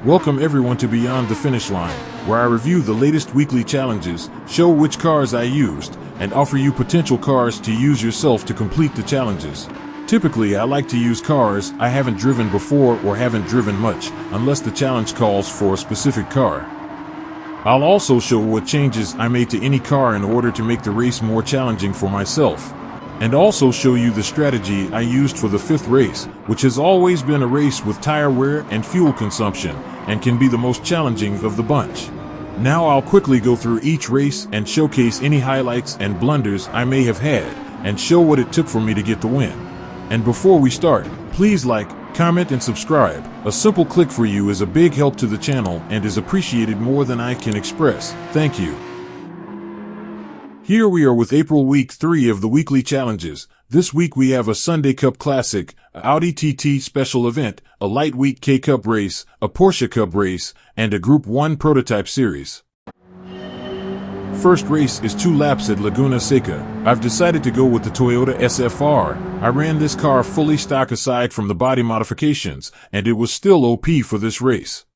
Welcome everyone to Beyond the Finish Line, where I review the latest weekly challenges, show which cars I used, and offer you potential cars to use yourself to complete the challenges. Typically, I like to use cars I haven't driven before or haven't driven much, unless the challenge calls for a specific car. I'll also show what changes I made to any car in order to make the race more challenging for myself. And also show you the strategy I used for the fifth race, which has always been a race with tire wear and fuel consumption, and can be the most challenging of the bunch. Now I'll quickly go through each race and showcase any highlights and blunders I may have had, and show what it took for me to get the win. And before we start, please like, comment and subscribe. A simple click for you is a big help to the channel and is appreciated more than I can express. Thank you. Here we are with April Week 3 of the weekly challenges. This week we have a Sunday Cup Classic, a Audi TT Special Event, a Light Wheat K-Cup race, a Porsche Cup race, and a Group 1 Prototype Series. First race is 2 laps at Laguna Seca. I've decided to go with the Toyota SFR. I ran this car fully stock aside from the body modifications, and it was still OP for this race.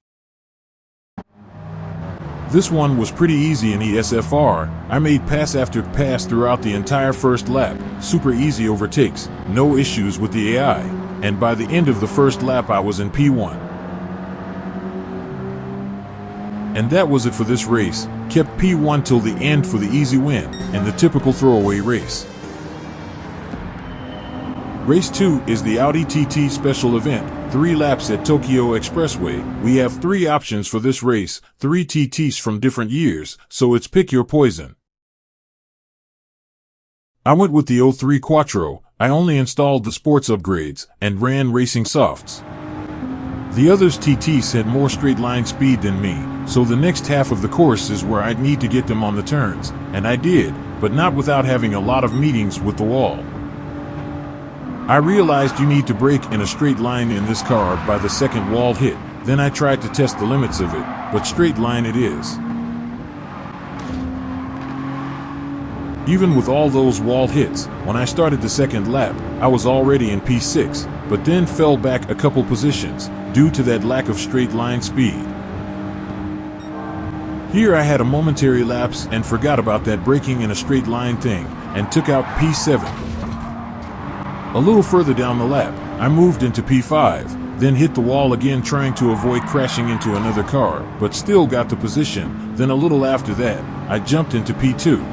This one was pretty easy in the SFR. I made pass after pass throughout the entire first lap, super easy overtakes, no issues with the AI, and by the end of the first lap I was in P1. And that was it for this race, kept P1 till the end for the easy win, and the typical throwaway race. Race 2 is the Audi TT Special Event, 3 laps at Tokyo Expressway. We have 3 options for this race, 3 TTs from different years, so it's pick your poison. I went with the 03 Quattro. I only installed the sports upgrades, and ran racing softs. The others TTs had more straight line speed than me, so the next half of the course is where I'd need to get them on the turns, and I did, but not without having a lot of meetings with the wall. I realized you need to brake in a straight line in this car by the second wall hit. Then I tried to test the limits of it, but straight line it is. Even with all those wall hits, when I started the second lap, I was already in P6, but then fell back a couple positions, due to that lack of straight line speed. Here I had a momentary lapse and forgot about that braking in a straight line thing, and took out P7. A little further down the lap, I moved into P5, then hit the wall again trying to avoid crashing into another car, but still got the position. Then a little after that, I jumped into P2.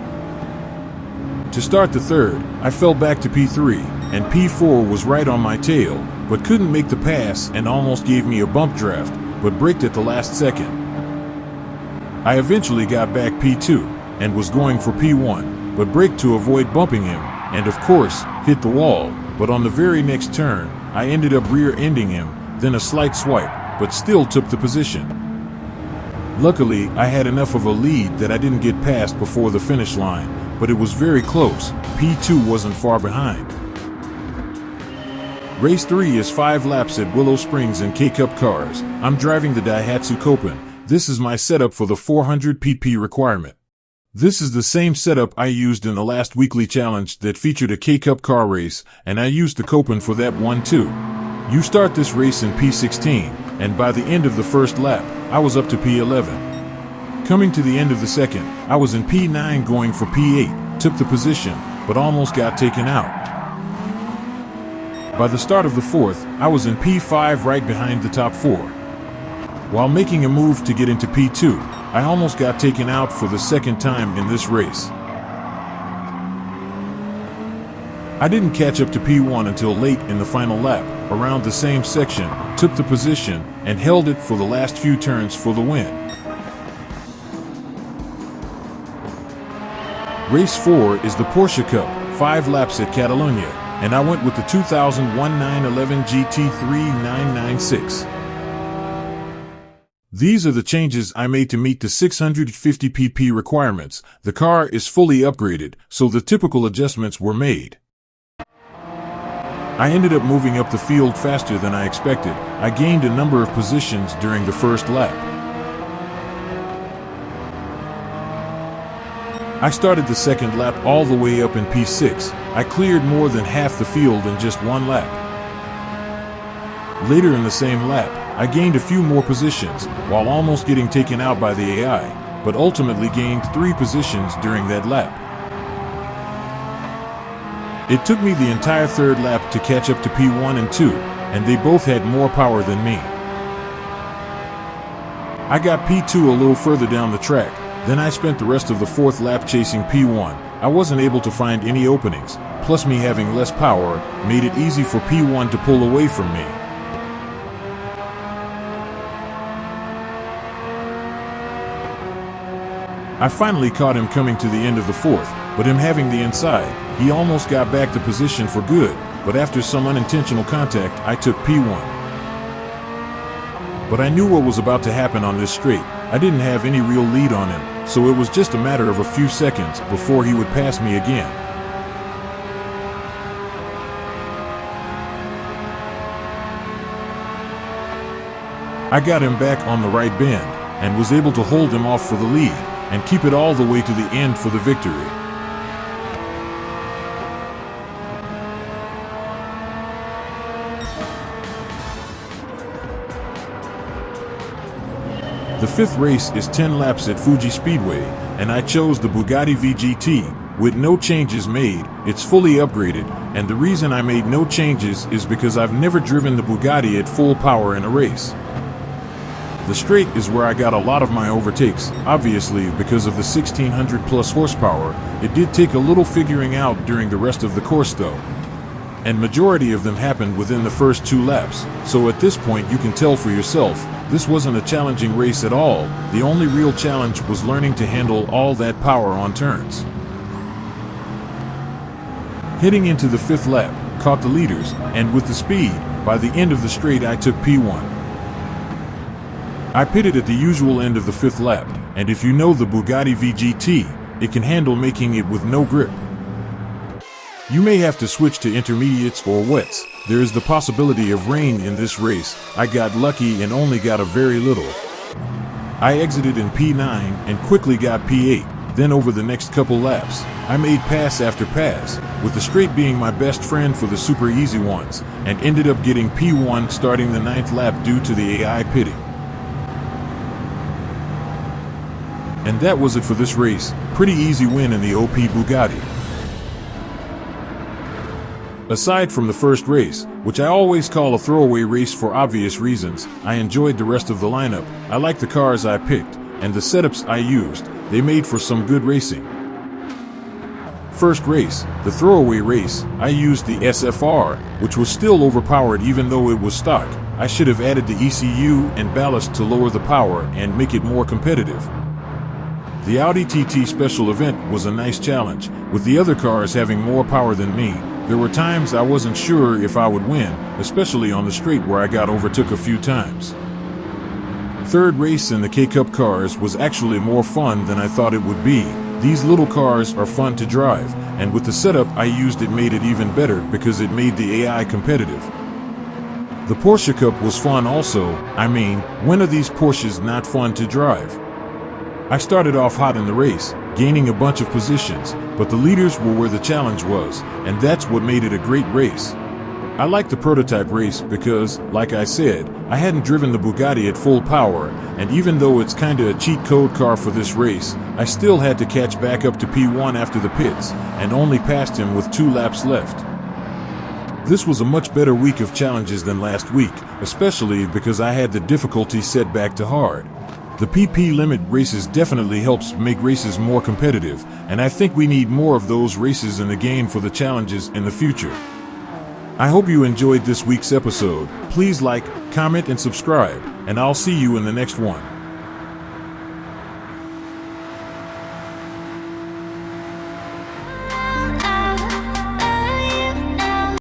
To start the third, I fell back to P3, and P4 was right on my tail, but couldn't make the pass and almost gave me a bump draft, but braked at the last second. I eventually got back P2, and was going for P1, but braked to avoid bumping him, and of course, hit the wall. But on the very next turn, I ended up rear-ending him, then a slight swipe, but still took the position. Luckily, I had enough of a lead that I didn't get past before the finish line, but it was very close. P2 wasn't far behind. Race 3 is 5 laps at Willow Springs in K-Cup cars. I'm driving the Daihatsu Copen. This is my setup for the 400 pp requirement. This is the same setup I used in the last weekly challenge that featured a K-Cup car race, and I used the Copen for that one too. You start this race in P16, and by the end of the first lap, I was up to P11. Coming to the end of the second, I was in P9 going for P8, took the position, but almost got taken out. By the start of the fourth, I was in P5 right behind the top 4. While making a move to get into P2, I almost got taken out for the second time in this race. I didn't catch up to P1 until late in the final lap, around the same section, took the position, and held it for the last few turns for the win. Race 4 is the Porsche Cup, 5 laps at Catalunya, and I went with the 2001 911 GT3996. These are the changes I made to meet the 650 pp requirements. The car is fully upgraded, so the typical adjustments were made. I ended up moving up the field faster than I expected. I gained a number of positions during the first lap. I started the second lap all the way up in P6. I cleared more than half the field in just one lap. Later in the same lap, I gained a few more positions, while almost getting taken out by the AI, but ultimately gained 3 positions during that lap. It took me the entire third lap to catch up to P1 and 2, and they both had more power than me. I got P2 a little further down the track, then I spent the rest of the fourth lap chasing P1. I wasn't able to find any openings, plus me having less power made it easy for P1 to pull away from me. I finally caught him coming to the end of the fourth, but him having the inside, he almost got back to position for good, but after some unintentional contact, I took P1. But I knew what was about to happen on this straight. I didn't have any real lead on him, so it was just a matter of a few seconds before he would pass me again. I got him back on the right bend, and was able to hold him off for the lead, and keep it all the way to the end for the victory. The fifth race is 10 laps at Fuji Speedway, and I chose the Bugatti VGT, with no changes made. It's fully upgraded, and the reason I made no changes is because I've never driven the Bugatti at full power in a race. The straight is where I got a lot of my overtakes. Obviously, because of the 1600 plus horsepower, it did take a little figuring out during the rest of the course though. And majority of them happened within the first 2 laps, so at this point you can tell for yourself, this wasn't a challenging race at all. The only real challenge was learning to handle all that power on turns. Heading into the 5th lap, caught the leaders, and with the speed, by the end of the straight I took P1. I pitted at the usual end of the 5th lap, and if you know the Bugatti VGT, it can handle making it with no grip. You may have to switch to intermediates or wets. There is the possibility of rain in this race. I got lucky and only got a very little. I exited in P9 and quickly got P8. Then over the next couple laps, I made pass after pass, with the straight being my best friend for the super easy ones, and ended up getting P1 starting the 9th lap due to the AI pitting. And that was it for this race. Pretty easy win in the OP Bugatti. Aside from the first race, which I always call a throwaway race for obvious reasons, I enjoyed the rest of the lineup. I liked the cars I picked, and the setups I used. They made for some good racing. First race, the throwaway race, I used the SFR, which was still overpowered even though it was stock. I should have added the ECU and ballast to lower the power and make it more competitive. The Audi TT special event was a nice challenge, with the other cars having more power than me. There were times I wasn't sure if I would win, especially on the straight where I got overtook a few times. Third race in the K-Cup cars was actually more fun than I thought it would be. These little cars are fun to drive, and with the setup I used it made it even better because it made the AI competitive. The Porsche Cup was fun also. I mean, when are these Porsches not fun to drive? I started off hot in the race, gaining a bunch of positions, but the leaders were where the challenge was, and that's what made it a great race. I liked the prototype race because, like I said, I hadn't driven the Bugatti at full power, and even though it's kinda a cheat code car for this race, I still had to catch back up to P1 after the pits, and only passed him with 2 laps left. This was a much better week of challenges than last week, especially because I had the difficulty set back to hard. The PP limit races definitely helps make races more competitive, and I think we need more of those races in the game for the challenges in the future. I hope you enjoyed this week's episode. Please like, comment, and subscribe, and I'll see you in the next one.